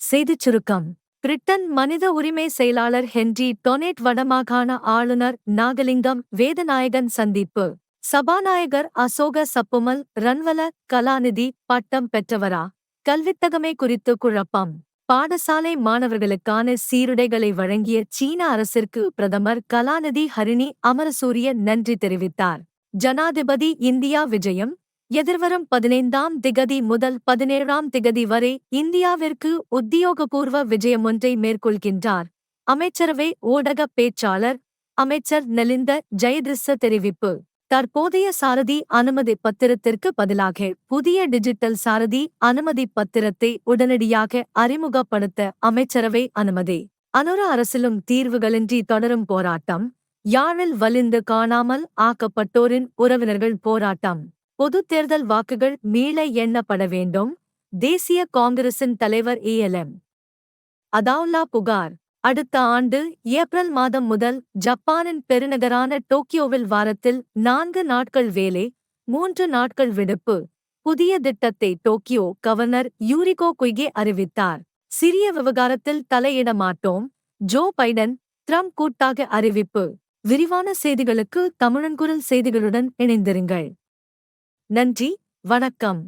செய்திச் சுருக்கம். பிரிட்டன் மனித உரிமை செயலாளர் ஹென்றி டொனேட் வடமாகாண ஆளுநர் நாகலிங்கம் வேதநாயகன் சந்திப்பு. சபாநாயகர் அசோக சப்புமல் ரன்வல கலாநிதி பட்டம் பெற்றவரா? கல்வித்தகமை குறித்து குழப்பம். பாடசாலை மாணவர்களுக்கான சீருடைகளை வழங்கிய சீன அரசிற்கு பிரதமர் கலாநிதி ஹரிணி அமரசூரிய நன்றி தெரிவித்தார். ஜனாதிபதி இந்தியா விஜயம். எதிர்வரும் 15ஆம் திகதி முதல் 17ஆம் திகதி வரை இந்தியாவிற்கு உத்தியோகபூர்வ விஜயமொன்றை மேற்கொள்கின்றார். அமைச்சரவை ஊடக பேச்சாளர் அமைச்சர் நலிந்த ஜெயதிர்ச தெரிவிப்பு. தற்போதைய சாரதி அனுமதி பத்திரத்திற்கு பதிலாக புதிய டிஜிட்டல் சாரதி அனுமதி பத்திரத்தை உடனடியாக அறிமுகப்படுத்த அமைச்சரவை அனுமதி. அனுர அரசிலும் தீர்வுகளின்றி தொடரும் போராட்டம். யாழில் வலிந்து காணாமல் ஆக்கப்பட்டோரின் உறவினர்கள் போராட்டம். பொதுத் தேர்தல் வாக்குகள் மீள எண்ணப்பட வேண்டும். தேசிய காங்கிரசின் தலைவர் ஏஎல்எம் அதாவுல்லா புகார். அடுத்த ஆண்டு ஏப்ரல் மாதம் முதல் ஜப்பானின் பெருநகரான டோக்கியோவில் வாரத்தில் 4 நாட்கள் வேலை, 3 நாட்கள் விடுப்பு. புதிய திட்டத்தை டோக்கியோ கவர்னர் யூரிகோ குய்கே அறிவித்தார். சிரிய விவகாரத்தில் தலையிட மாட்டோம். ஜோ பைடன் ட்ரம்ப் கூட்டாக அறிவிப்பு. விரிவான செய்திகளுக்கு தமிழன்குரல் செய்திகளுடன் இணைந்திருங்கள். நன்றி, வணக்கம்.